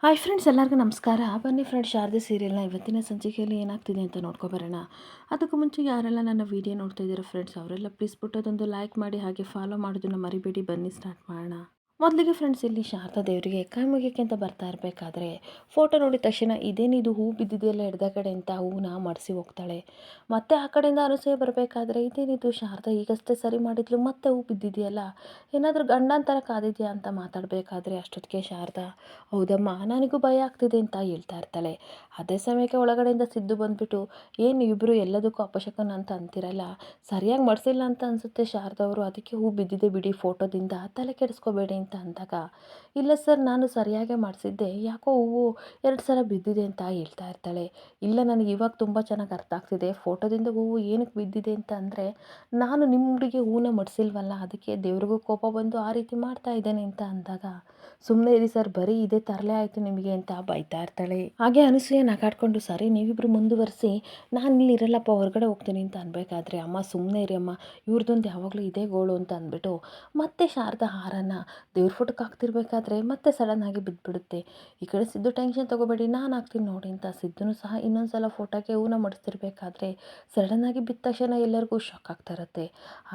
Hi friends, ಎಲ್ಲರಿಗೂ ನಮಸ್ಕಾರ. ಬನ್ನಿ ಫ್ರೆಂಡ್ಸ್, ಶಾರದೆ ಸೀರಿಯಲ್ನ ಇವತ್ತಿನ ಸಂಚಿಕೆಯಲ್ಲಿ ಏನಾಗ್ತಿದೆ ಅಂತ ನೋಡ್ಕೊಬರೋಣ. ಅದಕ್ಕೂ ಮುಂಚೆ ಯಾರೆಲ್ಲ ನನ್ನ ವೀಡಿಯೋ ನೋಡ್ತಾ ಇದ್ದೀರಾ ಫ್ರೆಂಡ್ಸ್, ಅವರೆಲ್ಲ ಪ್ಲೀಸ್ ಬಿಟ್ಟು ಅದೊಂದು ಲೈಕ್ ಮಾಡಿ, ಹಾಗೆ ಫಾಲೋ ಮಾಡೋದನ್ನ ಮರಿಬೇಡಿ. ಬನ್ನಿ ಸ್ಟಾರ್ಟ್ ಮಾಡೋಣ. ಮೊದಲಿಗೆ ಫ್ರೆಂಡ್ಸ್, ಇಲ್ಲಿ ಶಾರದಾ ದೇವರಿಗೆ ಕೈ ಮುಗಿಯೋಕ್ಕೆ ಅಂತ ಬರ್ತಾ ಇರಬೇಕಾದ್ರೆ ಫೋಟೋ ನೋಡಿದ ತಕ್ಷಣ ಇದೇನಿದು ಹೂ ಬಿದ್ದಿದೆಯಲ್ಲ ಎಡ್ದ ಕಡೆ ಅಂತ ಹೂನ ಮಡಿಸಿ ಹೋಗ್ತಾಳೆ. ಮತ್ತೆ ಆ ಕಡೆಯಿಂದ ಅನಸೂಯ ಬರಬೇಕಾದ್ರೆ ಇದೇನಿದು ಶಾರದಾ ಈಗಷ್ಟೇ ಸರಿ ಮಾಡಿದ್ಲು, ಮತ್ತೆ ಹೂ ಬಿದ್ದಿದೆಯಲ್ಲ, ಏನಾದರೂ ಗಂಡಂತರ ಕಾದಿದೆಯಾ ಅಂತ ಮಾತಾಡಬೇಕಾದ್ರೆ ಅಷ್ಟೊತ್ತಿಗೆ ಶಾರದಾ, ಹೌದಮ್ಮ ನನಗೂ ಭಯ ಆಗ್ತಿದೆ ಅಂತ ಹೇಳ್ತಾ ಇರ್ತಾಳೆ. ಅದೇ ಸಮಯಕ್ಕೆ ಒಳಗಡೆಯಿಂದ ಸಿದ್ದು ಬಂದ್ಬಿಟ್ಟು, ಏನು ಇಬ್ಬರು ಎಲ್ಲದಕ್ಕೂ ಅಪಶಕನ ಅಂತ ಅಂತಿರಲ್ಲ, ಸರಿಯಾಗಿ ಮಡಿಸಿಲ್ಲ ಅಂತ ಅನಿಸುತ್ತೆ ಶಾರದಾ ಅವರು, ಅದಕ್ಕೆ ಹೂ ಬಿದ್ದಿದೆ ಬಿಡಿ ಫೋಟೋದಿಂದ, ತಲೆ ಕೆಡಿಸ್ಕೋಬೇಡಿ ಅಂತ ಅಂದಾಗ, ಇಲ್ಲ ಸರ್ ನಾನು ಸರಿಯಾಗೇ ಮಾಡಿಸಿದ್ದೆ, ಯಾಕೋ ಹೂವು 2 ಸಲ ಬಿದ್ದಿದೆ ಅಂತ ಹೇಳ್ತಾ ಇರ್ತಾಳೆ. ಇಲ್ಲ, ನನಗೆ ಇವಾಗ ತುಂಬ ಚೆನ್ನಾಗಿ ಅರ್ಥ ಆಗ್ತಿದೆ, ಫೋಟೋದಿಂದ ಹೂವು ಏನಕ್ಕೆ ಬಿದ್ದಿದೆ ಅಂತ ಅಂದರೆ, ನಾನು ನಿಮ್ಮ ಹುಡುಗಿ ಹೂವನ್ನ ಮಡಿಸಿಲ್ವಲ್ಲ, ಅದಕ್ಕೆ ದೇವ್ರಿಗೂ ಕೋಪ ಬಂದು ಆ ರೀತಿ ಮಾಡ್ತಾ ಇದ್ದೇನೆ ಅಂತ ಅಂದಾಗ, ಸುಮ್ಮನೆ ಇರಿ ಸರ್, ಬರೀ ಇದೇ ತರಲೆ ಆಯಿತು ನಿಮಗೆ ಅಂತ ಬೈತಾ ಇರ್ತಾಳೆ. ಹಾಗೆ ಅನಸೂಯ ನಗಾಡ್ಕೊಂಡು, ಸರಿ ನೀವಿಬ್ರು ಮುಂದುವರಿಸಿ, ನಾನು ಇಲ್ಲಿ ಇರಲ್ಲಪ್ಪ ಹೊರಗಡೆ ಹೋಗ್ತೀನಿ ಅಂತ ಅನ್ಬೇಕಾದ್ರೆ, ಅಮ್ಮ ಸುಮ್ಮನೆ ಇರಿ ಅಮ್ಮ, ಇವ್ರದ್ದೊಂದು ಯಾವಾಗಲೂ ಇದೇ ಗೋಳು ಅಂತ ಅಂದ್ಬಿಟ್ಟು ಮತ್ತೆ ಶಾರದಾ ಹಾರನ ದೇವ್ರ ಫೋಟೋಕ್ಕೆ ಹಾಕ್ತಿರ್ಬೇಕಾದ್ರೆ ಮತ್ತೆ ಸಡನ್ ಆಗಿ ಬಿದ್ದುಬಿಡುತ್ತೆ. ಈ ಕಡೆ ಸಿದ್ದು ಟೆನ್ಷನ್ ತೊಗೋಬೇಡಿ, ನಾನು ಹಾಕ್ತೀನಿ ನೋಡಿ ಅಂತ ಸಿದ್ದುನು ಸಹ ಇನ್ನೊಂದು ಸಲ ಫೋಟೋಕ್ಕೆ ಹೂನ ಮಡಿಸ್ತಿರ್ಬೇಕಾದ್ರೆ ಸಡನ್ ಆಗಿ ಬಿದ್ದ ತಕ್ಷಣ ಎಲ್ಲರಿಗೂ ಶಾಕ್ ಆಗ್ತಾ ಇರುತ್ತೆ.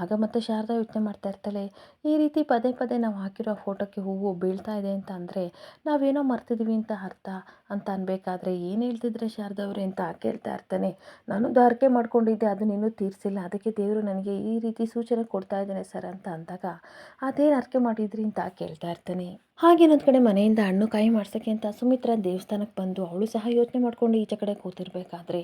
ಆಗ ಮತ್ತೆ ಶಾರದಾ ಯೋಚನೆ ಮಾಡ್ತಾ ಇರ್ತಾಳೆ, ಈ ರೀತಿ ಪದೇ ಪದೇ ನಾವು ಹಾಕಿರೋ ಫೋಟೋಕ್ಕೆ ಹೂವು ಬೀಳ್ತಾ ಇದೆ ಅಂತ ಅಂದರೆ ನಾವೇನೋ ಮರ್ತಿದ್ದೀವಿ ಅಂತ ಅರ್ಥ ಅಂತ ಅನ್ಬೇಕಾದ್ರೆ, ಏನು ಹೇಳ್ತಿದ್ರೆ ಶಾರದಾ ಅವರೇ ಅಂತ ಕೇಳ್ತಾ ಇರ್ತಾನೆ. ನಾನು ಧಾರಕೆ ಮಾಡ್ಕೊಂಡಿದ್ದೆ, ಅದನ್ನ ಇನ್ನೂ ತೀರಿಸಿಲ್ಲ, ಅದಕ್ಕೆ ದೇವರು ನನಗೆ ಈ ರೀತಿ ಸೂಚನೆ ಕೊಡ್ತಾ ಇದ್ದಾನೆ ಸರ್ ಅಂತ ಅಂದಾಗ, ಅದೇನು ಅರ್ಕೆ ಮಾಡಿದ್ರಿ ಅಂತ ಕೇಳ್ತಾ ಇರ್ತಾನೆ. ಹಾಗೆ ಇನ್ನೊಂದು ಕಡೆ ಮನೆಯಿಂದ ಹಣ್ಣು ಕಾಯಿ ಮಾಡ್ಸೋಕ್ಕೆ ಅಂತ ಸುಮಿತ್ರಾ ದೇವಸ್ಥಾನಕ್ಕೆ ಬಂದು ಅವಳು ಸಹ ಯೋಚನೆ ಮಾಡ್ಕೊಂಡು ಈಚೆ ಕಡೆ ಕೂತಿರ್ಬೇಕಾದ್ರೆ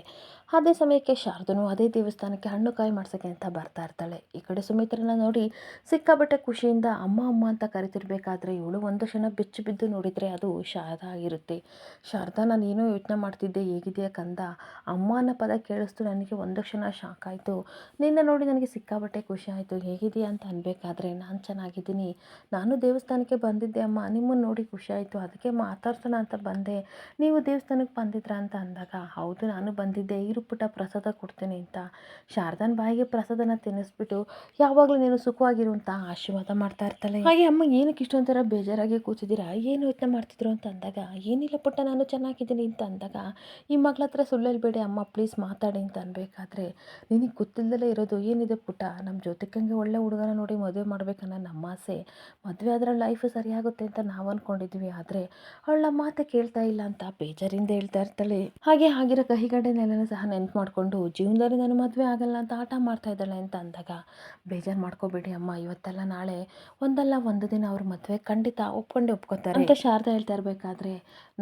ಅದೇ ಸಮಯಕ್ಕೆ ಶಾರದನು ಅದೇ ದೇವಸ್ಥಾನಕ್ಕೆ ಹಣ್ಣು ಕಾಯಿ ಮಾಡ್ಸೋಕ್ಕೆ ಅಂತ ಬರ್ತಾ ಇರ್ತಾಳೆ. ಈ ಕಡೆ ಸುಮಿತ್ರನ ನೋಡಿ ಸಿಕ್ಕಾಬಟ್ಟೆ ಖುಷಿಯಿಂದ ಅಮ್ಮ ಅಮ್ಮ ಅಂತ ಕರಿತಿರ್ಬೇಕಾದ್ರೆ ಇವಳು ಒಂದು ಕ್ಷಣ ಬೆಚ್ಚು ಬಿದ್ದು ನೋಡಿದರೆ ಅದು ಶಾರದಾ ಆಗಿರುತ್ತೆ. ಶಾರದಾ, ನಾನು ಏನೋ ಯೋಚನೆ ಮಾಡ್ತಿದ್ದೆ, ಹೇಗಿದೆಯಾ ಕಂದ, ಅಮ್ಮ ಅನ್ನೋ ಪದ ಕೇಳಿಸ್ತು ನನಗೆ ಒಂದು ಕ್ಷಣ ಶಾಕ್ ಆಯಿತು, ನಿನ್ನ ನೋಡಿ ನನಗೆ ಸಿಕ್ಕಾಬಟ್ಟೆ ಖುಷಿ ಆಯಿತು, ಹೇಗಿದೆಯಾ ಅಂತ ಅನ್ಬೇಕಾದ್ರೆ ನಾನು ಚೆನ್ನಾಗಿದ್ದೀನಿ, ನಾನು ದೇವಸ್ಥಾನಕ್ಕೆ ಬಂದಿದ್ದೆ ಅಮ್ಮ, ನಿಮ್ಮನ್ನು ನೋಡಿ ಖುಷಿ ಆಯಿತು, ಅದಕ್ಕೆ ಮಾತಾಡ್ಸೋಣ ಅಂತ ಬಂದೆ, ನೀವು ದೇವಸ್ಥಾನಕ್ಕೆ ಬಂದಿದ್ರಾ ಅಂತ ಅಂದಾಗ, ಹೌದು ನಾನು ಬಂದಿದ್ದೆ, ಇರು ಪುಟ್ಟ ಪ್ರಸಾದ ಕೊಡ್ತೀನಿ ಅಂತ ಶಾರದನ ಬಾಯಿಗೆ ಪ್ರಸಾದನ ತಿನ್ನಿಸ್ಬಿಟ್ಟು, ಯಾವಾಗಲೂ ನೀನು ಸುಖವಾಗಿರು ಅಂತ ಆಶೀರ್ವಾದ ಮಾಡ್ತಾ ಇರ್ತಾಳೆ. ಹಾಗೆ ಅಮ್ಮ ಏನಕ್ಕೆ ಇಷ್ಟೊಂಥರ ಬೇಜಾರಾಗಿ ಕೂತಿದ್ದೀರಾ, ಏನು ಯೋಚನೆ ಮಾಡ್ತಿದ್ರು ಅಂತ ಅಂದಾಗ, ಏನಿಲ್ಲ ಪುಟ್ಟ ನಾನು ಚೆನ್ನಾಗಿದ್ದೀನಿ ಅಂತ ಅಂದಾಗ, ಈ ಮಗಳ ಹತ್ರ ಸುಳ್ಳು ಹೇಳ್ಬೇಡಿ ಅಮ್ಮ ಪ್ಲೀಸ್ ಮಾತಾಡಿ ಅಂತ ಅನ್ಬೇಕಾದ್ರೆ, ನಿನಗೆ ಗೊತ್ತಿಲ್ಲದಲೇ ಇರೋದು ಏನಿದೆ ಪುಟ್ಟ, ನಮ್ಮ ಜ್ಯೋತಿಕಂಗೆ ಒಳ್ಳೆ ಹುಡುಗನ ನೋಡಿ ಮದುವೆ ಮಾಡ್ಬೇಕನ್ನೋ ನಮ್ಮ ಆಸೆ, ಮದುವೆ ಆದರೆ ಲೈಫು ಸರಿಯಾಗುತ್ತೆ ಅಂತ ನಾವು ಅಂದ್ಕೊಂಡಿದ್ವಿ, ಆದರೆ ಅವಳ ಮಾತೆ ಕೇಳ್ತಾ ಇಲ್ಲ ಅಂತ ಬೇಜಾರಿಂದ ಹೇಳ್ತಾ ಇರ್ತಾಳೆ. ಹಾಗೆ ಆಗಿರೋ ಕಹಿಗಡನೆಲ್ಲನೂ ಸಹ ನೆನ್ಪು ಮಾಡಿಕೊಂಡು, ಜೀವನದಲ್ಲಿ ನಾನು ಮದುವೆ ಆಗಲ್ಲ ಅಂತ ಆಟ ಮಾಡ್ತಾ ಇದ್ದಾಳೆ ಅಂತ ಅಂದಾಗ, ಬೇಜಾರು ಮಾಡ್ಕೋಬೇಡಿ ಅಮ್ಮ, ಇವತ್ತಲ್ಲ ನಾಳೆ ಒಂದಲ್ಲ ಒಂದು ದಿನ ಅವ್ರ ಮದುವೆ ಖಂಡಿತ ಒಪ್ಕೋತಾರೆ ಅಂತ ಶಾರದಾ ಹೇಳ್ತಾ ಇರಬೇಕಾದ್ರೆ,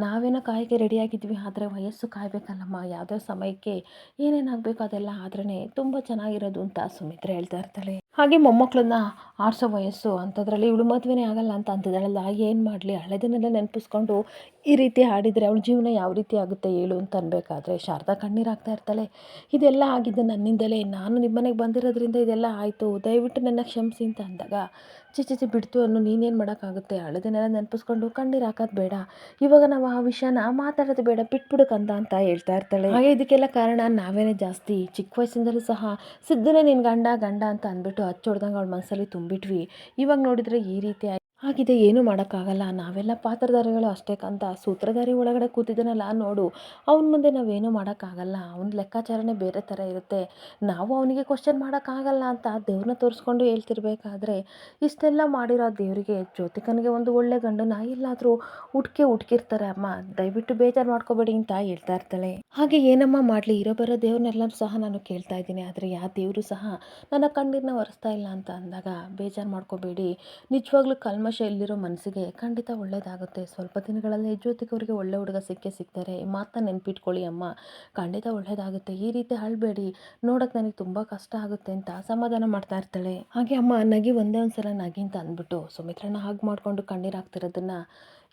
ನಾವೇನೋ ಕಾಯಿಗೆ ರೆಡಿಯಾಗಿದ್ವಿ, ಆದರೆ ವಯಸ್ಸು ಕಾಯಬೇಕಲ್ಲಮ್ಮ, ಯಾವುದೋ ಸಮಯಕ್ಕೆ ಏನೇನಾಗಬೇಕು ಅದೆಲ್ಲ ಆದ್ರೇ ತುಂಬ ಚೆನ್ನಾಗಿರೋದು ಅಂತ ಸುಮಿತ್ರೆ ಹೇಳ್ತಾ ಇರ್ತಾಳೆ. ಹಾಗೆ ಮೊಮ್ಮಕ್ಕಳನ್ನ ಆಡಿಸೋ ವಯಸ್ಸು ಅಂಥದ್ರಲ್ಲಿ ಇವಳು ಮದುವೆನೇ ಆಗಲ್ಲ ಅಂತ ಅಂತಿದ್ದಾಳಲ್ಲ, ಏನು ಮಾಡಲಿ, ಹಳೆದನ್ನೆಲ್ಲ ನೆನಪಿಸ್ಕೊಂಡು ಈ ರೀತಿ ಆಡಿದರೆ ಅವಳ ಜೀವನ ಯಾವ ರೀತಿ ಆಗುತ್ತೆ ಹೇಳು ಅಂತ ಅನ್ಬೇಕಾದ್ರೆ ಶಾರದಾ ಕಣ್ಣೀರು ಹಾಕ್ತಾ ಇರ್ತಾಳೆ. ಇದೆಲ್ಲ ಆಗಿದ್ದು ನನ್ನಿಂದಲೇ, ನಾನು ನಿಮ್ಮನೆಗೆ ಬಂದಿರೋದ್ರಿಂದ ಇದೆಲ್ಲ ಆಯಿತು, ದಯವಿಟ್ಟು ನನ್ನ ಕ್ಷಮಿಸಿ ಅಂತ ಅಂದಾಗ, ಚಿಚಿಚಿ ಬಿಡ್ತು ಅನ್ನು, ನೀನೇನು ಮಾಡೋಕ್ಕಾಗುತ್ತೆ, ಹಳೆದನ್ನೆಲ್ಲ ನೆನಪಿಸ್ಕೊಂಡು ಕಣ್ಣೀರು ಹಾಕೋದು ಬೇಡ, ಇವಾಗ ನಾವು ಆ ವಿಷಯನ ಮಾತಾಡೋದು ಬೇಡ, ಬಿಟ್ಬಿಡು ಕಂದ ಅಂತ ಹೇಳ್ತಾ ಇರ್ತಾಳೆ. ಹಾಗೆ ಇದಕ್ಕೆಲ್ಲ ಕಾರಣ ನಾವೇನೇ ಜಾಸ್ತಿ ಚಿಕ್ಕ ವಯಸ್ಸಿಂದಲೂ ಸಹ ಸಿದ್ದುನೇ ನಿನ್ನ ಗಂಡ ಗಂಡ ಅಂತ ಅಂದ್ಬಿಟ್ಟು ಹಚ್ಚೊಡ್ದಂಗೆ ಅವಳ ಮನಸ್ಸಲ್ಲಿ ತುಂಬಿಟ್ವಿ, ಇವಾಗ ನೋಡಿದರೆ ಈ ರೀತಿ ಆಗಿದೆ, ಏನೂ ಮಾಡೋಕ್ಕಾಗಲ್ಲ, ನಾವೆಲ್ಲ ಪಾತ್ರಧಾರಿಗಳು ಅಷ್ಟೇ ಕಂದ, ಸೂತ್ರಧಾರಿ ಒಳಗಡೆ ಕೂತಿದ್ದಾನಲ್ಲ ನೋಡು, ಅವನ ಮುಂದೆ ನಾವೇನೂ ಮಾಡೋಕ್ಕಾಗಲ್ಲ, ಅವನ ಲೆಕ್ಕಾಚಾರನೇ ಬೇರೆ ಥರ ಇರುತ್ತೆ, ನಾವು ಅವನಿಗೆ ಕ್ವಶನ್ ಮಾಡೋಕ್ಕಾಗಲ್ಲ ಅಂತ ದೇವ್ರನ್ನ ತೋರಿಸ್ಕೊಂಡು ಹೇಳ್ತಿರ್ಬೇಕಾದ್ರೆ, ಇಷ್ಟೆಲ್ಲ ಮಾಡಿರೋ ದೇವರಿಗೆ ಜ್ಯೋತಿಕನಿಗೆ ಒಂದು ಒಳ್ಳೆ ಗಂಡನ ಎಲ್ಲಾದರೂ ಹುಡುಕಿರ್ತಾರೆ ಅಮ್ಮ, ದಯವಿಟ್ಟು ಬೇಜಾರು ಮಾಡ್ಕೋಬೇಡಿ ಅಂತ ಹೇಳ್ತಾ ಇರ್ತಾಳೆ. ಹಾಗೆ ಏನಮ್ಮ ಮಾಡಲಿ, ಇರೋ ಬರೋ ದೇವ್ರನ್ನೆಲ್ಲರೂ ಸಹ ನಾನು ಕೇಳ್ತಾ ಇದ್ದೀನಿ, ಆದರೆ ಯಾವ ದೇವರು ಸಹ ನನ್ನ ಕಣ್ಣೀರನ್ನ ಒರೆಸ್ತಾ ಇಲ್ಲ ಅಂತ ಅಂದಾಗ, ಬೇಜಾರು ಮಾಡ್ಕೋಬೇಡಿ, ನಿಜವಾಗ್ಲೂ ಕಲ್ಮಶ ಇಲ್ಲಿರೋ ಮನಸ್ಸಿಗೆ ಖಂಡಿತ ಒಳ್ಳೇದಾಗುತ್ತೆ, ಸ್ವಲ್ಪ ದಿನಗಳಲ್ಲಿ ಜ್ಯೋತಿಕವ್ರಿಗೆ ಒಳ್ಳೆ ಹುಡುಗ ಸಿಗ್ತಾರೆ, ಈ ಮಾತನ್ನ ನೆನ್ಪಿಟ್ಕೊಳ್ಳಿ ಅಮ್ಮ, ಖಂಡಿತ ಒಳ್ಳೇದಾಗುತ್ತೆ, ಈ ರೀತಿ ಅಳಬೇಡಿ, ನೋಡೋಕೆ ನನಗೆ ತುಂಬ ಕಷ್ಟ ಆಗುತ್ತೆ ಅಂತ ಸಮಾಧಾನ ಮಾಡ್ತಾ ಇರ್ತಾಳೆ. ಹಾಗೆ ಅಮ್ಮ ನಗಿ ಒಂದೇ ಒಂದು ಸಲ ನಗಿ ಅಂತ ಅಂದ್ಬಿಟ್ಟು ಸುಮಿತ್ರನ ಹಾಗೆ ಮಾಡಿಕೊಂಡು ಕಣ್ಣೀರು ಹಾಕ್ತಿರೋದನ್ನ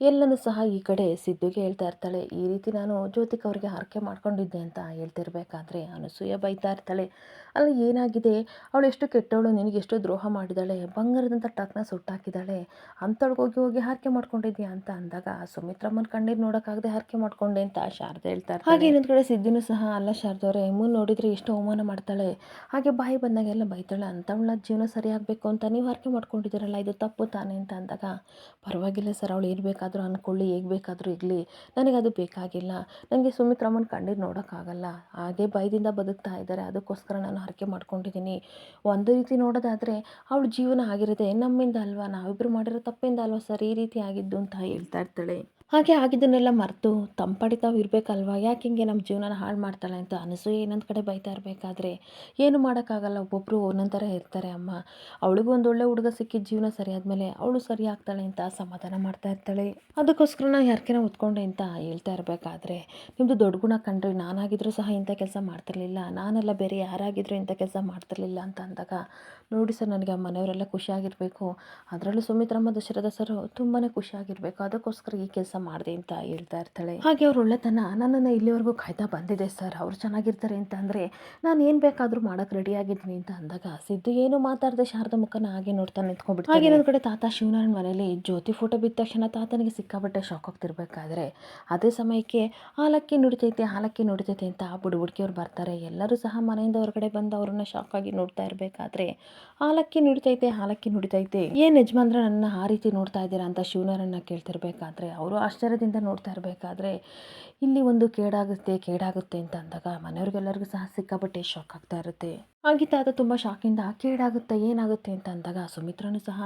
ಎಲ್ಲನೂ ಸಹ ಈ ಕಡೆ ಸಿದ್ದುಗೆ ಹೇಳ್ತಾ ಇರ್ತಾಳೆ. ಈ ರೀತಿ ನಾನು ಜ್ಯೋತಿಕ ಅವ್ರಿಗೆ ಹರಕೆ ಮಾಡ್ಕೊಂಡಿದ್ದೆ ಅಂತ ಹೇಳ್ತಿರ್ಬೇಕಾದ್ರೆ ಅನಸೂಯ ಬೈತಾ ಇರ್ತಾಳೆ. ಅಲ್ಲ ಏನಾಗಿದೆ, ಅವಳು ಎಷ್ಟು ಕೆಟ್ಟವಳು, ನಿನಗೆ ಎಷ್ಟು ದ್ರೋಹ ಮಾಡಿದ್ದಾಳೆ, ಬಂಗಾರದಂಥ ಟಕ್ನ ಸುಟ್ಟಾಕಿದ್ದಾಳೆ, ಅಂಥವ್ಳಿಗೆ ಹೋಗಿ ಹೋಗಿ ಹಾರಕೆ ಮಾಡ್ಕೊಂಡಿದ್ಯಾ ಅಂತ ಅಂದಾಗ ಸುಮಿತ್ರಮ್ಮನ ಕಣ್ಣೀರು ನೋಡೋಕ್ಕಾಗದೆ ಹಾರಕೆ ಮಾಡ್ಕೊಂಡೆ ಅಂತ ಶಾರದೆ ಹೇಳ್ತಾರೆ. ಹಾಗೆ ಇನ್ನೊಂದು ಕಡೆ ಸಿದ್ಧಿನೂ ಸಹ ಅಲ್ಲ ಶಾರದವ್ರೆ, ಮುಂದೆ ನೋಡಿದರೆ ಎಷ್ಟು ಅವಮಾನ ಮಾಡ್ತಾಳೆ, ಹಾಗೆ ಬಾಯಿ ಬಂದಾಗೆಲ್ಲ ಬೈತಾಳೆ, ಅಂಥವಳ ಜೀವನ ಸರಿಯಾಗಬೇಕು ಅಂತ ನೀವು ಹಾರಕೆ ಮಾಡ್ಕೊಂಡಿದ್ದೀರಲ್ಲ, ಇದು ತಪ್ಪು ತಾನೇ ಅಂತ ಅಂದಾಗ ಪರವಾಗಿಲ್ಲ ಸರ್, ಅವಳು ಏನು ಬೇಕಾದರೂ ಅಂದ್ಕೊಳ್ಳಿ, ಹೇಗೆ ಬೇಕಾದರೂ ಇರಲಿ, ನನಗದು ಬೇಕಾಗಿಲ್ಲ, ನನಗೆ ಸುಮಿತ್ರಮ್ಮನ ಕಣ್ಣೀರು ನೋಡೋಕ್ಕಾಗಲ್ಲ, ಹಾಗೆ ಭಯದಿಂದ ಬದುಕ್ತಾ ಇದ್ದಾರೆ, ಅದಕ್ಕೋಸ್ಕರ ನಾನು ಹರಕೆ ಮಾಡ್ಕೊಂಡಿದ್ದೀನಿ. ಒಂದು ರೀತಿ ನೋಡೋದಾದರೆ ಅವಳ ಜೀವನ ಆಗಿರೋದೆ ನಮ್ಮಿಂದ ಅಲ್ವಾ, ನಾವಿಬ್ಬರು ಮಾಡಿರೋ ತಪ್ಪಿಂದ ಅಲ್ವಾ ಸರ್ ಈ ರೀತಿ ಆಗಿದ್ದು ಅಂತ ಹೇಳ್ತಾ ಇರ್ತಾಳೆ. ಹಾಗೆ ಆಗಿದ್ದನ್ನೆಲ್ಲ ಮರೆತು ತಂಪಡಿತಾವು ಇರಬೇಕಲ್ವ, ಯಾಕೆ ಹಿಂಗೆ ನಮ್ಮ ಜೀವನನ ಹಾಳು ಮಾಡ್ತಾಳೆ ಅಂತ ಅನಸೂಯೆ ಇನ್ನೊಂದು ಕಡೆ ಬೈತಾ ಇರಬೇಕಾದ್ರೆ ಏನು ಮಾಡೋಕ್ಕಾಗಲ್ಲ, ಒಬ್ಬೊಬ್ಬರು ಒಂದೊಂದು ಥರ ಇರ್ತಾರೆ ಅಮ್ಮ, ಅವಳಿಗೂ ಒಂದು ಒಳ್ಳೆ ಹುಡುಗ ಸಿಕ್ಕಿದ ಜೀವನ ಸರಿ ಆದಮೇಲೆ ಅವಳು ಸರಿ ಆಗ್ತಾಳೆ ಅಂತ ಸಮಾಧಾನ ಮಾಡ್ತಾ ಇರ್ತಾಳೆ. ಅದಕ್ಕೋಸ್ಕರ ನಾನು ಯಾರ್ಕೆನ ಹೊತ್ಕೊಂಡೆ ಅಂತ ಹೇಳ್ತಾ ಇರಬೇಕಾದ್ರೆ, ನಿಮ್ಮದು ದೊಡ್ಡ ಗುಣ ಕಣ್ರಿ, ನಾನಾಗಿದ್ರೂ ಸಹ ಇಂಥ ಕೆಲಸ ಮಾಡ್ತಿರ್ಲಿಲ್ಲ, ನಾನೆಲ್ಲ ಬೇರೆ ಯಾರಾಗಿದ್ರೂ ಇಂಥ ಕೆಲಸ ಮಾಡ್ತಿರ್ಲಿಲ್ಲ ಅಂತ ಅಂದಾಗ, ನೋಡಿ ಸರ್ ನನಗೆ ಆ ಮನೆಯವರೆಲ್ಲ ಖುಷಿಯಾಗಿರಬೇಕು, ಅದರಲ್ಲೂ ಸುಮಿತ್ರಮ್ಮ ದಶರಥ ಸರ್ ತುಂಬಾ ಖುಷಿಯಾಗಿರಬೇಕು, ಅದಕ್ಕೋಸ್ಕರ ಈ ಕೆಲಸ ಮಾಡಿದೆ ಅಂತ ಹೇಳ್ತಾ ಇರ್ತಾಳೆ. ಹಾಗೆ ಅವ್ರ ಒಳ್ಳೆತನ ನನ್ನನ್ನು ಇಲ್ಲಿವರೆಗೂ ಕಾಯ್ತಾ ಬಂದಿದೆ ಸರ್, ಅವ್ರು ಚೆನ್ನಾಗಿರ್ತಾರೆ ಅಂತ ಅಂದರೆ ನಾನು ಏನು ಬೇಕಾದರೂ ಮಾಡೋಕ್ಕೆ ರೆಡಿಯಾಗಿದ್ದೀನಿ ಅಂತ ಅಂದಾಗ ಸಿದ್ದು ಏನು ಮಾತಾಡದೆ ಶಾರದ ಮುಖನ ಹಾಗೆ ನೋಡ್ತಾ ನಿಂತ್ಕೊಂಡ್ಬಿಡ್ತಾನೆ. ಹಾಗೆ ಇನ್ನೊಂದು ಕಡೆ ತಾತ ಶಿವನಾರಾಯಣ ಮನೇಲಿ ಜ್ಯೋತಿ ಫೋಟೋ ಬಿದ್ದ ತಕ್ಷಣ ತಾತನಿಗೆ ಸಿಕ್ಕಾಪಟ್ಟೆ ಶಾಕ್ ಆಗ್ತಿರ್ಬೇಕಾದ್ರೆ ಅದೇ ಸಮಯಕ್ಕೆ ಹಾಲಕ್ಕಿ ನುಡಿತೈತೆ ಅಂತ ಬುಡ್ಕಿಯವ್ರು ಬರ್ತಾರೆ. ಎಲ್ಲರೂ ಸಹ ಮನೆಯಿಂದ ಹೊರಗಡೆ ಬಂದು ಅವ್ರನ್ನ ಶಾಕ್ ಆಗಿ ನೋಡ್ತಾ ಇರಬೇಕಾದ್ರೆ ಹಾಲಕ್ಕಿ ನುಡಿತೈತೆ ಏನು ಯಜಮಾನ್ರ ನನ್ನ ಆ ರೀತಿ ನೋಡ್ತಾ ಇದ್ದೀರಾ ಅಂತ ಶಿವನಾರಾಯಣ ಕೇಳ್ತಿರ್ಬೇಕಾದ್ರೆ ಅವರು ಆಶ್ಚರ್ಯದಿಂದ ನೋಡ್ತಾ ಇರಬೇಕಾದ್ರೆ ಇಲ್ಲಿ ಒಂದು ಕೇಡಾಗುತ್ತೆ ಅಂತ ಅಂದಾಗ ಮನೆಯವ್ರಿಗೆಲ್ಲರಿಗೂ ಸಹ ಸಿಕ್ಕಾಪಟ್ಟೆ ಶಾಕ್ ಆಗ್ತಾ ಇರುತ್ತೆ. ಹಾಗೆ ತಾತ ತುಂಬ ಶಾಕಿಂದ ಕೇಡಾಗುತ್ತೆ ಏನಾಗುತ್ತೆ ಅಂತ ಅಂದಾಗ ಸುಮಿತ್ರನೂ ಸಹ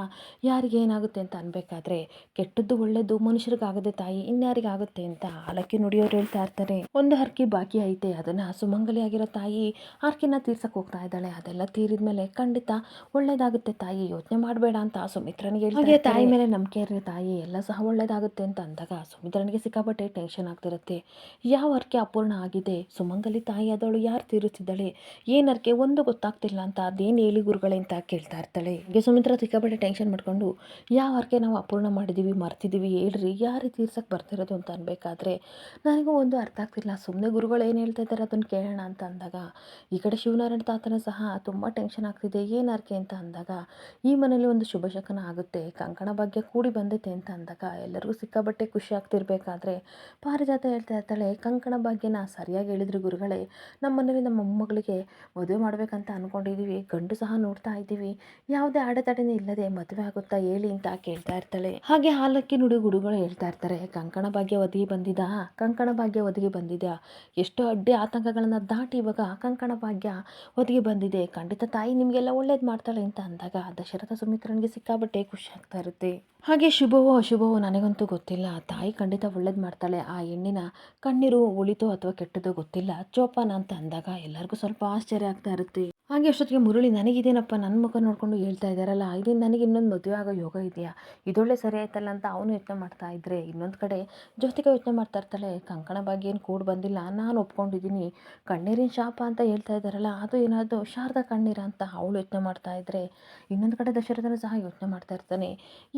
ಯಾರಿಗೆ ಏನಾಗುತ್ತೆ ಅಂತ ಅನ್ಬೇಕಾದ್ರೆ ಕೆಟ್ಟದ್ದು ಒಳ್ಳೇದು ಮನುಷ್ಯರಿಗಾಗದೆ ತಾಯಿ ಇನ್ಯಾರಿಗಾಗುತ್ತೆ ಅಂತ ಹಾಲಕ್ಕಿ ನುಡಿಯೋರು ಹೇಳ್ತಾ ಇರ್ತಾರೆ. ಒಂದು ಹರಕೆ ಬಾಕಿ ಐತೆ, ಅದನ್ನ ಸುಮಂಗಲಿಯಾಗಿರೋ ತಾಯಿ ಹರಕೆನ ತೀರ್ಸಕ್ ಹೋಗ್ತಾ ಇದ್ದಾಳೆ, ಅದೆಲ್ಲ ತೀರಿದ್ಮೇಲೆ ಖಂಡಿತ ಒಳ್ಳೇದಾಗುತ್ತೆ ತಾಯಿ, ಯೋಚನೆ ಮಾಡಬೇಡ ಅಂತ ಸುಮಿತ್ರನಿಗೆ ಹೇಳ್ತಾರೆ. ತಾಯಿ ಮೇಲೆ ನಂಬಿಕೆ ಇರಲಿ ತಾಯಿ, ಎಲ್ಲ ಸಹ ಒಳ್ಳೇದಾಗುತ್ತೆ ಅಂತ ಅಂದಾಗ ಸುಮಿತ್ರನಿಗೆ ಸಿಕ್ಕಾಪಟ್ಟೆ ಟೆನ್ಷನ್ ಆಗ್ತಿರುತ್ತೆ. ಯಾವ ಹರಕೆ ಅಪೂರ್ಣ ಆಗಿದೆ, ಸುಮಂಗಲಿ ತಾಯಿ ಆದವಳು ಯಾರು ತೀರಿಸಿದ್ದಾಳೆ, ಏನು ಹರಕೆ ಒಂದು ಗೊತ್ತಾಗ್ತಿಲ್ಲ ಅಂತ ಅದೇನು ಹೇಳಿ ಗುರುಗಳೇ ಅಂತ ಕೇಳ್ತಾ ಇರ್ತಾಳೆ. ಹೀಗೆ ಸುಮಿತ್ರ ಸಿಕ್ಕಾಪಟ್ಟೆ ಟೆನ್ಷನ್ ಮಾಡ್ಕೊಂಡು ಯಾವ ಹರಕೆ ನಾವು ಅಪೂರ್ಣ ಮಾಡಿದ್ದೀವಿ ಮರ್ತಿದ್ದೀವಿ ಹೇಳ್ರಿ, ಯಾರು ತೀರ್ಸಕ್ಕೆ ಬರ್ತಿರೋದು ಅಂತ ಅನ್ಬೇಕಾದ್ರೆ ನನಗೂ ಒಂದು ಅರ್ಥ ಆಗ್ತಿಲ್ಲ, ಸುಮ್ಮನೆ ಗುರುಗಳು ಏನು ಹೇಳ್ತಾ ಇದ್ದಾರೆ ಅದನ್ನು ಕೇಳೋಣ ಅಂತ ಅಂದಾಗ ಈ ಕಡೆ ಶಿವನಾರಾಯಣ ತಾತನ ಸಹ ತುಂಬ ಟೆನ್ಷನ್ ಆಗ್ತಿದೆ. ಏನು ಹರಕೆ ಅಂತ ಅಂದಾಗ ಈ ಮನೇಲಿ ಒಂದು ಶುಭ ಶಕನ ಆಗುತ್ತೆ, ಕಂಕಣ ಭಾಗ್ಯ ಕೂಡಿ ಬಂದೈತೆ ಅಂತ ಅಂದಾಗ ಎಲ್ಲರಿಗೂ ಸಿಕ್ಕಾಪಟ್ಟೆ ಖುಷಿ ಆಗ್ತಿರ್ಬೇಕಾದ್ರೆ ಪಾರಿಜಾತ ಹೇಳ್ತಾ ಇರ್ತಾಳೆ, ಕಂಕಣ ಭಾಗ್ಯನ ಸರಿಯಾಗಿ ಹೇಳಿದ್ರು ಗುರುಗಳೇ, ನಮ್ಮ ಮನೇಲಿ ನಮ್ಮ ಮೊಮ್ಮಗಳಿಗೆ ಮದುವೆ ಮಾಡಬೇಕಂತ ಅಂದ್ಕೊಂಡಿದ್ದೀವಿ, ಗಂಡು ಸಹ ನೋಡ್ತಾ ಇದ್ದೀವಿ, ಯಾವುದೇ ಅಡೆತಡೆನೇ ಇಲ್ಲದೆ ಮದುವೆ ಆಗುತ್ತಾ ಹೇಳಿ ಅಂತ ಕೇಳ್ತಾ ಇರ್ತಾಳೆ. ಹಾಗೆ ಹಾಲಕ್ಕಿ ನುಡಿ ಗುರುಗಳು ಹೇಳ್ತಾ ಇರ್ತಾರೆ, ಕಂಕಣ ಭಾಗ್ಯ ಒದಗಿ ಬಂದಿದ್ಯಾ, ಎಷ್ಟು ಅಡ್ಡಿ ಆತಂಕಗಳನ್ನು ದಾಟಿ ಇವಾಗ ಕಂಕಣ ಭಾಗ್ಯ ಒದಗಿ ಬಂದಿದೆ, ಖಂಡಿತ ತಾಯಿ ನಿಮಗೆಲ್ಲ ಒಳ್ಳೇದು ಮಾಡ್ತಾಳೆ ಅಂತ ಅಂದಾಗ ದಶರಥ ಸುಮಿತ್ರನಿಗೆ ಸಿಕ್ಕಾಬಟ್ಟೆ ಖುಷಿ ಆಗ್ತಾ ಇರುತ್ತೆ. ಹಾಗೆ ಶುಭವೋ ಅಶುಭವೋ ನನಗಂತೂ ಗೊತ್ತಿಲ್ಲ, ತಾಯಿ ಖಂಡಿತ ಒಳ್ಳೇದು ಮಾಡ್ತಾಳೆ, ಆ ಹೆಣ್ಣಿನ ಕಣ್ಣೀರು ಉಳಿತೋ ಅಥವಾ ಕೆಟ್ಟದೋ ಗೊತ್ತಿಲ್ಲ, ಜೋಪಾನ ಅಂತ ಅಂದಾಗ ಎಲ್ಲರಿಗೂ ಸ್ವಲ್ಪ ಆಶ್ಚರ್ಯ ಆಗ್ತಾ ಇರುತ್ತೆ. ಹಾಗೆ ಅಷ್ಟೊತ್ತಿಗೆ ಮುರಳಿ ನನಗಿದೇನಪ್ಪ ನನ್ನ ಮುಖ ನೋಡ್ಕೊಂಡು ಹೇಳ್ತಾ ಇದ್ದಾರಲ್ಲ, ಇದೇನು ನನಗೆ ಇನ್ನೊಂದು ಮದುವೆ ಆಗೋ ಯೋಗ ಇದೆಯಾ, ಇದೊಳ್ಳೆ ಸರಿ ಆಯ್ತಲ್ಲ ಅಂತ ಅವನು ಯೋಚನೆ ಮಾಡ್ತಾ ಇದ್ರೆ ಇನ್ನೊಂದು ಕಡೆ ಜ್ಯೋತಿಕಾ ಯೋಚನೆ ಮಾಡ್ತಾ ಇರ್ತಾಳೆ, ಕಂಕಣ ಭಾಗ್ಯ ಏನು ಕೂಡಿ ಬಂದಿಲ್ಲ, ನಾನು ಒಪ್ಕೊಂಡಿದ್ದೀನಿ, ಕಣ್ಣೀರಿನ ಶಾಪ ಅಂತ ಹೇಳ್ತಾ ಇದ್ದಾರಲ್ಲ ಅದು ಏನಾದರೂ ಶಾರದಾ ಕಣ್ಣೀರ ಅಂತ ಅವಳು ಯೋಚನೆ ಮಾಡ್ತಾ ಇದ್ರೆ ಇನ್ನೊಂದು ಕಡೆ ದಶರಥನು ಸಹ ಯೋಚನೆ ಮಾಡ್ತಾ ಇರ್ತಾನೆ,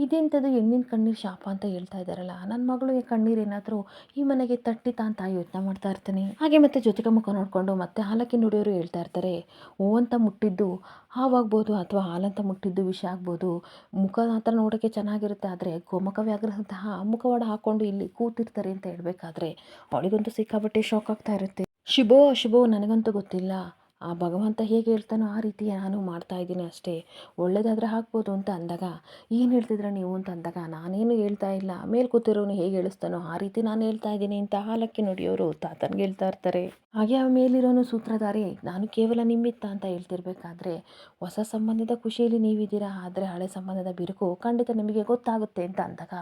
ಇದೆಂಥದ್ದು ಹೆಣ್ಣಿನ ಕಣ್ಣೀರು ಶಾಪ ಅಂತ ಹೇಳ್ತಾ ಇದ್ದಾರಲ್ಲ, ನನ್ನ ಮಗಳು ಕಣ್ಣೀರು ಏನಾದರೂ ಈ ಮನೆಗೆ ತಟ್ಟಿತಾ ಅಂತ ಯೋಚನೆ ಮಾಡ್ತಾ ಇರ್ತಾನೆ. ಹಾಗೆ ಮತ್ತೆ ಜ್ಯೋತಿಕಾ ಮುಖ ನೋಡಿಕೊಂಡು ಮತ್ತೆ ಹಾಲಕ್ಕಿ ನುಡಿಯೋರು ಹೇಳ್ತಾ ಇರ್ತಾರೆ, ಹೂವಂತ ಮುಟ್ಟಿದ್ದು ಹಾವಾಗ್ಬೋದು ಅಥವಾ ಹಾಲಂತ ಮುಟ್ಟಿದ್ದು ವಿಷ ಆಗ್ಬೋದು, ಮುಖ ಮಾತ್ರ ನೋಡೋಕ್ಕೆ ಚೆನ್ನಾಗಿರುತ್ತೆ, ಆದರೆ ಗೋಮುಖ ವ್ಯಾಘ್ರದಂತಹ ಮುಖವಾಡ ಹಾಕ್ಕೊಂಡು ಇಲ್ಲಿ ಕೂತಿರ್ತಾರೆ ಅಂತ ಹೇಳ್ಬೇಕಾದ್ರೆ ಅವಳಿಗಂತೂ ಸಿಕ್ಕಾಪಟ್ಟೆ ಶಾಕ್ ಆಗ್ತಾ ಇರುತ್ತೆ. ಶುಭವೋ ಅಶುಭವೋ ನನಗಂತೂ ಗೊತ್ತಿಲ್ಲ, ಆ ಭಗವಂತ ಹೇಗೆ ಹೇಳ್ತಾನೋ ಆ ರೀತಿ ನಾನು ಮಾಡ್ತಾ ಇದ್ದೀನಿ ಅಷ್ಟೇ, ಒಳ್ಳೇದಾದರೆ ಹಾಕ್ಬೋದು ಅಂತ ಅಂದಾಗ ಏನು ಹೇಳ್ತಿದ್ರ ನೀವು ಅಂತ ಅಂದಾಗ ನಾನೇನು ಹೇಳ್ತಾ ಇಲ್ಲ, ಮೇಲ್ ಕೂತಿರೋನು ಹೇಗೆ ಹೇಳಿಸ್ತಾನೋ ಆ ರೀತಿ ನಾನು ಹೇಳ್ತಾ ಇದ್ದೀನಿ ಅಂತ ಹಾಲಕ್ಕಿ ನುಡಿಯೋರು ತಾತನ್ಗೆ ಹೇಳ್ತಾ ಇರ್ತಾರೆ. ಹಾಗೆ ಆ ಮೇಲಿರೋನು ಸೂತ್ರಧಾರಿ ನಾನು ಕೇವಲ ನಿಮ್ಮಿತ್ತ ಅಂತ ಹೇಳ್ತಿರ್ಬೇಕಾದ್ರೆ ಹೊಸ ಸಂಬಂಧದ ಖುಷಿಯಲ್ಲಿ ನೀವಿದ್ದೀರಾ, ಆದರೆ ಹಳೆ ಸಂಬಂಧದ ಬಿರುಕು ಖಂಡಿತ ನಿಮಗೆ ಗೊತ್ತಾಗುತ್ತೆ ಅಂತ ಅಂದಾಗ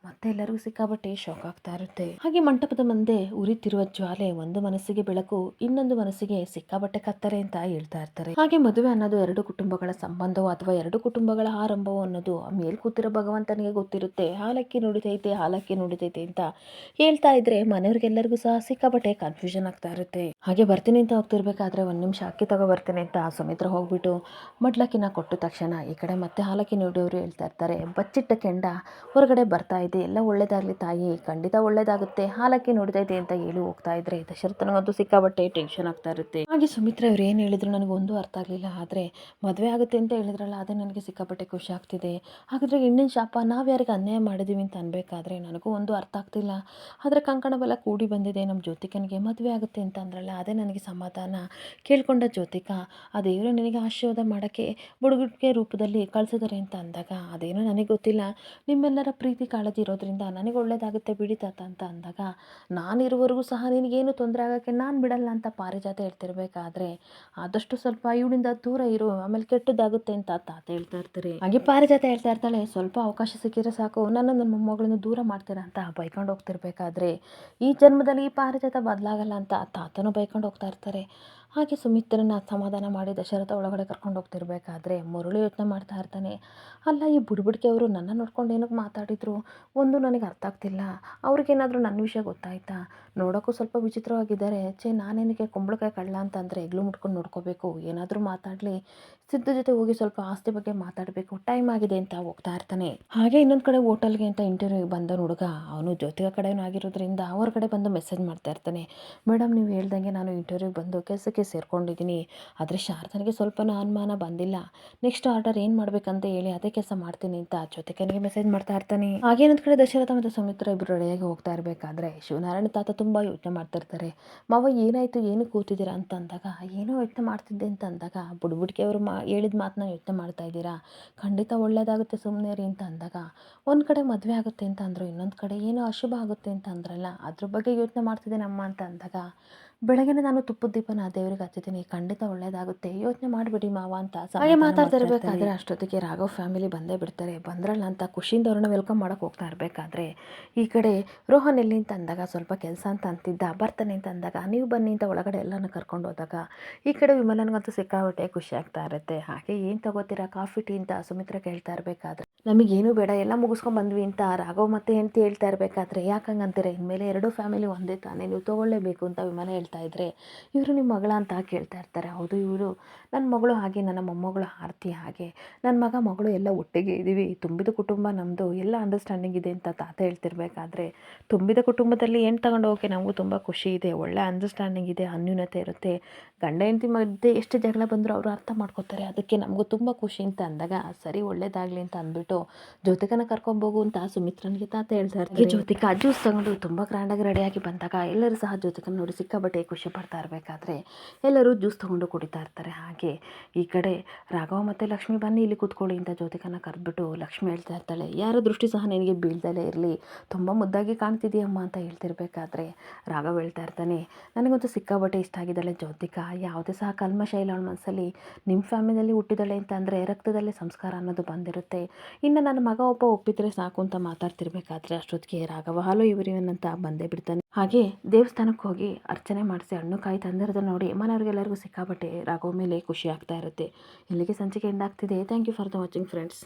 ಮತ್ತೆ ಎಲ್ಲರಿಗೂ ಸಿಕ್ಕಾಪಟ್ಟೆ ಶಾಕ್ ಆಗ್ತಾ ಇರುತ್ತೆ. ಹಾಗೆ ಮಂಟಪದ ಮುಂದೆ ಉರಿತಿರುವ ಜ್ವಾಲೆ ಒಂದು ಮನಸ್ಸಿಗೆ ಬೆಳಕು, ಇನ್ನೊಂದು ಮನಸ್ಸಿಗೆ ಸಿಕ್ಕಾಪಟ್ಟೆ ಕತ್ತರೆ ಅಂತ ಹೇಳ್ತಾ ಇರ್ತಾರೆ. ಹಾಗೆ ಮದುವೆ ಅನ್ನೋದು ಎರಡು ಕುಟುಂಬಗಳ ಸಂಬಂಧವೋ ಅಥವಾ ಎರಡು ಕುಟುಂಬಗಳ ಆರಂಭವೋ ಅನ್ನೋದು ಮೇಲ್ ಕೂತಿರೋ ಭಗವಂತನಿಗೆ ಗೊತ್ತಿರುತ್ತೆ. ಹಾಲಕ್ಕಿ ನುಡಿತೈತೆ ಅಂತ ಹೇಳ್ತಾ ಇದ್ರೆ ಮನೆಯವ್ರಿಗೆಲ್ಲರಿಗೂ ಸಹ ಸಿಕ್ಕಾಪಟ್ಟೆ ಕನ್ಫ್ಯೂಷನ್ ಆಗ್ತಾ ಇರುತ್ತೆ. ಹಾಗೆ ಬರ್ತೀನಿ ಅಂತ ಹೋಗ್ತಿರ್ಬೇಕಾದ್ರೆ ಒಂದು ನಿಮಿಷ ಅಕ್ಕಿ ತಗೋ ಬರ್ತೀನಿ ಅಂತ ಸುಮಿತ್ರ ಹೋಗ್ಬಿಟ್ಟು ಮಡ್ಲಕ್ಕಿನ ಕೊಟ್ಟ ತಕ್ಷಣ ಈ ಕಡೆ ಮತ್ತೆ ಹಾಲಕ್ಕಿ ನುಡಿಯೋರು ಹೇಳ್ತಾ ಇರ್ತಾರೆ, ಬಚ್ಚಿಟ್ಟ ಕೆಂಡ ಹೊರಗಡೆ ಬರ್ತಾ ಇದೆ, ಎಲ್ಲ ಒಳ್ಳೇದಾಗ್ಲಿ ತಾಯಿ, ಖಂಡಿತ ಒಳ್ಳೇದಾಗುತ್ತೆ, ಹಾಲಕ್ಕಿ ನುಡಿತೈತೆ ಅಂತ ಹೇಳಿ ಹೋಗ್ತಾ ಇದ್ರೆ ದಶರಥನಿಗಂತೂ ಸಿಕ್ಕಾಪಟ್ಟೆ ಟೆನ್ಷನ್ ಆಗ್ತಾ ಇರುತ್ತೆ. ಹಾಗೆ ಸುಮಿತ್ರ ಅವ್ರು ಏನು ಹೇಳಿದ್ರು ನನಗೊಂದು ಅರ್ಥ ಆಗಲಿಲ್ಲ. ಆದರೆ ಮದುವೆ ಆಗುತ್ತೆ ಅಂತ ಹೇಳಿದ್ರಲ್ಲ, ಅದೇ ನನಗೆ ಸಿಕ್ಕಾಪಟ್ಟೆ ಖುಷಿ ಆಗ್ತಿದೆ. ಹಾಗಾದರೆ ಹೆಣ್ಣಿನ ಶಾಪ, ನಾವು ಯಾರಿಗೆ ಅನ್ಯಾಯ ಮಾಡಿದ್ದೀವಿ ಅಂತ ಅನ್ಬೇಕಾದ್ರೆ ನನಗೂ ಒಂದು ಅರ್ಥ ಆಗ್ತಿಲ್ಲ. ಆದರೆ ಕಂಕಣ ಬಲ ಕೂಡಿ ಬಂದಿದೆ. ನಮ್ಮ ಜ್ಯೋತಿಕನಿಗೆ ಮದುವೆ ಆಗುತ್ತೆ ಅಂತ ಅಂದ್ರಲ್ಲ, ಅದೇ ನನಗೆ ಸಮಾಧಾನ. ಕೇಳ್ಕೊಂಡ ಜ್ಯೋತಿಕಾ, ಆ ದೇವರು ನಿನಗೆ ಆಶೀರ್ವಾದ ಮಾಡೋಕ್ಕೆ ಬುಡುಗುಟ್ಟಿಗೆ ರೂಪದಲ್ಲಿ ಕಳಿಸಿದ್ದಾರೆ ಅಂತ ಅಂದಾಗ, ಅದೇನೋ ನನಗೆ ಗೊತ್ತಿಲ್ಲ, ನಿಮ್ಮೆಲ್ಲರ ಪ್ರೀತಿ ಕಾಳಜಿ ಇರೋದ್ರಿಂದ ನನಗೆ ಒಳ್ಳೇದಾಗುತ್ತೆ ಬಿಡಿ ತಾತ ಅಂತ ಅಂದಾಗ, ನಾನಿರುವವರೆಗೂ ಸಹ ನಿನಗೇನು ತೊಂದರೆ ಆಗೋಕ್ಕೆ ನಾನು ಬಿಡಲ್ಲ ಅಂತ ಪಾರಿಜಾತ ಹೇಳ್ತಿರ್ಬೇಕಾದ್ರೆ, ಆದಷ್ಟು ಸ್ವಲ್ಪ ಇವಳಿಂದ ದೂರ ಇರು, ಆಮೇಲೆ ಕೆಟ್ಟದ್ದಾಗುತ್ತೆ ಅಂತ ತಾತ ಹೇಳ್ತಾ ಇರ್ತಾರೆ. ಹಾಗೆ ಪಾರಿಜಾತ ಹೇಳ್ತಾ ಇರ್ತಾಳೆ, ಸ್ವಲ್ಪ ಅವಕಾಶ ಸಿಕ್ಕಿದ್ರೆ ಸಾಕು, ನನ್ನ ಮೊಮ್ಮಗಳನ್ನು ದೂರ ಮಾಡ್ತೀರಾ ಅಂತ ಬೈಕೊಂಡು ಹೋಗ್ತಿರ್ಬೇಕಾದ್ರೆ, ಈ ಜನ್ಮದಲ್ಲಿ ಈ ಪಾರಿಜಾತ ಬದಲಾಗಲ್ಲ ಅಂತ ತಾತನೂ ಬೈಕೊಂಡು ಹೋಗ್ತಾ ಇರ್ತಾರೆ. ಹಾಗೆ ಸುಮಿತ್ರನ ಸಮಾಧಾನ ಮಾಡಿ ದಶರಥ ಒಳಗಡೆ ಕರ್ಕೊಂಡು ಹೋಗ್ತಿರ್ಬೇಕಾದ್ರೆ ಮುರಳಿ ಯೋಚನೆ ಮಾಡ್ತಾ ಇರ್ತಾನೆ, ಅಲ್ಲ ಈ ಬುಡ್ಬುಡಿಕೆ ಅವರು ನನ್ನ ನೋಡ್ಕೊಂಡು ಏನಕ್ಕೆ ಮಾತಾಡಿದ್ರು, ಒಂದು ನನಗೆ ಅರ್ಥ ಆಗ್ತಿಲ್ಲ. ಅವ್ರಿಗೇನಾದರೂ ನನ್ನ ವಿಷಯ ಗೊತ್ತಾಯ್ತಾ? ನೋಡೋಕ್ಕೂ ಸ್ವಲ್ಪ ವಿಚಿತ್ರವಾಗಿದ್ದಾರೆ. ನಾನೇನಕ್ಕೆ ಕುಂಬಳಕಾಯಿ ಕಳ್ಳ ಅಂತಂದರೆ ಹೆಗ್ಲು ಮುಟ್ಕೊಂಡು ನೋಡ್ಕೋಬೇಕು, ಏನಾದರೂ ಮಾತಾಡಲಿ, ಸಿದ್ದು ಜೊತೆ ಹೋಗಿ ಸ್ವಲ್ಪ ಆಸ್ತಿ ಬಗ್ಗೆ ಮಾತಾಡಬೇಕು, ಟೈಮ್ ಆಗಿದೆ ಅಂತ ಹೋಗ್ತಾ ಇರ್ತಾನೆ. ಹಾಗೆ ಇನ್ನೊಂದು ಕಡೆ ಹೋಟೆಲ್ಗೆ ಅಂತ ಇಂಟರ್ವ್ಯೂಗೆ ಬಂದ ಹುಡುಗ, ಅವನು ಜ್ಯೋತಿಕ ಕಡೆಯೂ ಆಗಿರೋದ್ರಿಂದ ಹೊರಗಡೆ ಬಂದು ಮೆಸೇಜ್ ಮಾಡ್ತಾ ಇರ್ತಾನೆ, ಮೇಡಮ್ ನೀವು ಹೇಳ್ದಂಗೆ ನಾನು ಇಂಟರ್ವ್ಯೂಗೆ ಬಂದು ಕೆಲಸಕ್ಕೆ ಸೇರ್ಕೊಂಡಿದ್ದೀನಿ. ಆದರೆ ಶಾರದನಿಗೆ ಸ್ವಲ್ಪನೂ ಅನುಮಾನ ಬಂದಿಲ್ಲ. ನೆಕ್ಸ್ಟ್ ಆರ್ಡರ್ ಏನು ಮಾಡಬೇಕಂತ ಹೇಳಿ ಅದೇ ಕೆಲಸ ಮಾಡ್ತೀನಿ ಅಂತ ಜ್ಯೋತಿಕನಿಗೆ ಮೆಸೇಜ್ ಮಾಡ್ತಾ ಇರ್ತಾನೆ. ಹಾಗೆ ಇನ್ನೊಂದು ಕಡೆ ದಶರಥ ಮತ್ತು ಸುಮಿತ್ರ ಇಬ್ಬರು ರೆಡಿಯಾಗಿ ಹೋಗ್ತಾ ಇರಬೇಕಾದ್ರೆ ಶಿವನಾರಾಯಣ ತಾತ ತುಂಬ ಯೋಚನೆ ಮಾಡ್ತಾ ಇರ್ತಾರೆ. ಮಾವ ಏನಾಯಿತು, ಏನು ಕೂತಿದ್ದೀರಾ ಅಂತ ಅಂದಾಗ, ಏನೋ ಯೋಚನೆ ಮಾಡ್ತಿದ್ದೆ ಅಂತ ಅಂದಾಗ, ಬುಡ್ಬುಡ್ಕೆ ಅವರು ಹೇಳಿದ ಮಾತನ್ನ ಯೋಚನೆ ಮಾಡ್ತಾ ಇದ್ದೀರಾ, ಖಂಡಿತ ಒಳ್ಳೇದಾಗುತ್ತೆ ಸುಮ್ಮನೆ ರೀ ಅಂತ ಅಂದಾಗ, ಒಂದು ಕಡೆ ಮದುವೆ ಆಗುತ್ತೆ ಅಂತ ಅಂದರು, ಇನ್ನೊಂದು ಕಡೆ ಏನೋ ಅಶುಭ ಆಗುತ್ತೆ ಅಂತ ಅಂದ್ರಲ್ಲ, ಅದ್ರ ಬಗ್ಗೆ ಯೋಚನೆ ಮಾಡ್ತಿದ್ದೇನಮ್ಮ ಅಂತ ಅಂದಾಗ, ಬೆಳಗ್ಗೆನೇ ನಾನು ತುಪ್ಪದ ದೀಪನ ದೇವರಿಗೆ ಹಚ್ಚಿದ್ದೀನಿ, ಖಂಡಿತ ಒಳ್ಳೇದಾಗುತ್ತೆ, ಯೋಚನೆ ಮಾಡಿಬಿಡಿ ಮಾವ ಅಂತ ಹಾಗೆ ಮಾತಾಡ್ತಾ ಇರಬೇಕಾದ್ರೆ ಅಷ್ಟೊತ್ತಿಗೆ ರಾಘವ್ ಫ್ಯಾಮಿಲಿ ಬಂದೇ ಬಿಡ್ತಾರೆ. ಬಂದ್ರಲ್ಲ ಅಂತ ಖುಷಿಯಿಂದ ಅವ್ರನ್ನ ವೆಲ್ಕಮ್ ಮಾಡೋಕೆ ಹೋಗ್ತಾ ಇರಬೇಕಾದ್ರೆ, ಈ ಕಡೆ ರೋಹನ್ ಎಲ್ಲಿ ಅಂತ ಅಂದಾಗ, ಸ್ವಲ್ಪ ಕೆಲಸ ಅಂತ ಅಂತಿದ್ದ, ಬರ್ತಾನೆ ಅಂತ ಅಂದಾಗ, ನೀವು ಬನ್ನಿ ಅಂತ ಒಳಗಡೆ ಎಲ್ಲನೂ ಕರ್ಕೊಂಡು ಹೋದಾಗ, ಈ ಕಡೆ ವಿಮಲನಿಗಂತೂ ಸಿಕ್ಕಾಪಟ್ಟೆ ಖುಷಿ ಆಗ್ತಾ ಇರುತ್ತೆ. ಹಾಗೆ ಏನು ತಗೋತೀರಾ, ಕಾಫಿ ಟೀ ಅಂತ ಸುಮಿತ್ರ ಕೇಳ್ತಾ ಇರಬೇಕಾದ್ರೆ, ನಮಗೇನು ಬೇಡ, ಎಲ್ಲ ಮುಗಿಸ್ಕೊಂಡು ಬಂದ್ವಿ ಅಂತ ರಾಘವ್ ಮತ್ತೆ ಹೆಂಡ್ತಿ ಹೇಳ್ತಾ ಇರಬೇಕಾದ್ರೆ, ಯಾಕಂಗಂತೀರ, ಇನ್ಮೇಲೆ ಎರಡೂ ಫ್ಯಾಮಿಲಿ ಒಂದೇ ತಾನೇ, ನೀವು ತೊಗೊಳ್ಳೇಬೇಕು ಅಂತ ವಿಮಲ ಹೇಳ್ತಾ ಇದ್ರೆ, ಇವರು ನಿಮ್ಮ ಮಗಳ ಅಂತ ಕೇಳ್ತಾ ಇರ್ತಾರೆ. ಹೌದು, ಇವರು ನನ್ನ ಮಗಳು, ಹಾಗೆ ನನ್ನ ಮೊಮ್ಮಗಳು ಆರತಿ, ಹಾಗೆ ನನ್ನ ಮಗಳು ಎಲ್ಲ ಒಟ್ಟಿಗೆ ಇದ್ದೀವಿ, ತುಂಬಿದ ಕುಟುಂಬ ನಮ್ಮದು, ಎಲ್ಲ ಅಂಡರ್ಸ್ಟ್ಯಾಂಡಿಂಗ್ ಇದೆ ಅಂತ ತಾತ ಹೇಳ್ತಿರ್ಬೇಕಾದ್ರೆ, ತುಂಬಿದ ಕುಟುಂಬದಲ್ಲಿ ಏನು ತಗೊಂಡು ಹೋಗೋಕ್ಕೆ ನಮಗೂ ತುಂಬ ಖುಷಿ ಇದೆ, ಒಳ್ಳೆ ಅಂಡರ್ಸ್ಟ್ಯಾಂಡಿಂಗ್ ಇದೆ, ಅನ್ಯೂನ್ಯತೆ ಇರುತ್ತೆ, ಗಂಡ ಹೆಂಡತಿ ಮಧ್ಯೆ ಎಷ್ಟು ಜಗಳ ಬಂದರೂ ಅವರು ಅರ್ಥ ಮಾಡ್ಕೋತಾರೆ, ಅದಕ್ಕೆ ನಮಗೂ ತುಂಬ ಖುಷಿ ಅಂತ ಅಂದಾಗ, ಸರಿ ಒಳ್ಳೇದಾಗಲಿ ಅಂತ ಅಂದ್ಬಿಟ್ಟು ಜ್ಯೋತಿಕನ ಕರ್ಕೊಂಬೋಗು ಅಂತ ಸುಮಿತ್ರನಿಗೆ ತಾತ ಹೇಳ್ತಾ ಇರ್ತಾರೆ. ಜ್ಯೋತಿಕಾ ಜ್ಯೂಸ್ ತಗೊಂಡು ತುಂಬ ಗ್ರ್ಯಾಂಡಾಗಿ ರೆಡಿಯಾಗಿ ಬಂದಾಗ ಎಲ್ಲರೂ ಸಹ ಜ್ಯೋತಿಕನ ನೋಡಿ ಸಿಕ್ಕಾಬಟ್ಟೆ ಖುಷಿ ಪಡ್ತಾ ಇರಬೇಕಾದ್ರೆ ಎಲ್ಲರೂ ಜ್ಯೂಸ್ ತೊಗೊಂಡು ಕುಡಿತಾ ಇರ್ತಾರೆ. ಹಾಗೆ ಈ ಕಡೆ ರಾಘವ ಮತ್ತು ಲಕ್ಷ್ಮಿ ಬನ್ನಿ ಇಲ್ಲಿ ಕೂತ್ಕೊಳ್ಳಿ ಅಂತ ಜ್ಯೋತಿಕನ ಕರೆದ್ಬಿಟ್ಟು ಲಕ್ಷ್ಮಿ ಹೇಳ್ತಾ ಇರ್ತಾಳೆ, ಯಾರ ದೃಷ್ಟಿ ಸಹ ನಿನಗೆ ಬೀಳ್ದಲೇ ಇರಲಿ, ತುಂಬ ಮುದ್ದಾಗಿ ಕಾಣ್ತಿದೆಯಮ್ಮ ಅಂತ ಹೇಳ್ತಿರ್ಬೇಕಾದ್ರೆ ರಾಘವ್ ಹೇಳ್ತಾ ಇರ್ತಾನೆ, ನನಗಂತೂ ಸಿಕ್ಕಾಬಟ್ಟೆ ಇಷ್ಟ ಆಗಿದ್ದಾಳೆ ಜ್ಯೋತಿಕಾ, ಯಾವುದೇ ಸಹ ಕಲ್ಮಶ ಇಲ್ಲ ಅವಳ ಮನಸ್ಸಲ್ಲಿ, ನಿಮ್ಮ ಫ್ಯಾಮಿಲಿಯಲ್ಲಿ ಹುಟ್ಟಿದಾಳೆ ಅಂತ ಅಂದರೆ ರಕ್ತದಲ್ಲೇ ಸಂಸ್ಕಾರ ಅನ್ನೋದು ಬಂದಿರುತ್ತೆ, ಇನ್ನು ನನ್ನ ಮಗ ಒಬ್ಬ ಒಪ್ಪಿದ್ರೆ ಸಾಕು ಅಂತ ಮಾತಾಡ್ತಿರ್ಬೇಕಾದ್ರೆ ಅಷ್ಟೊತ್ತಿಗೆ ರಾಘವ ಹಾಲು ಇವರಿವನ್ ಅಂತ ಬಂದೇ ಬಿಡ್ತಾನೆ. ಹಾಗೆ ದೇವಸ್ಥಾನಕ್ಕೆ ಹೋಗಿ ಅರ್ಚನೆ ಮಾಡಿಸಿ ಹಣ್ಣು ಕಾಯಿ ತಂದಿರೋದು ನೋಡಿ ಮನೆಯವ್ರಿಗೆಲ್ಲರಿಗೂ ಸಿಕ್ಕಾಬಟ್ಟೆ ರಾಘವ ಮೇಲೆ ಖುಷಿ ಆಗ್ತಾ ಇರುತ್ತೆ. ಇಲ್ಲಿಗೆ ಸಂಚಿಕೆ ಎಂಡ್ ಆಗ್ತಿದೆ. Thank you for the watching friends.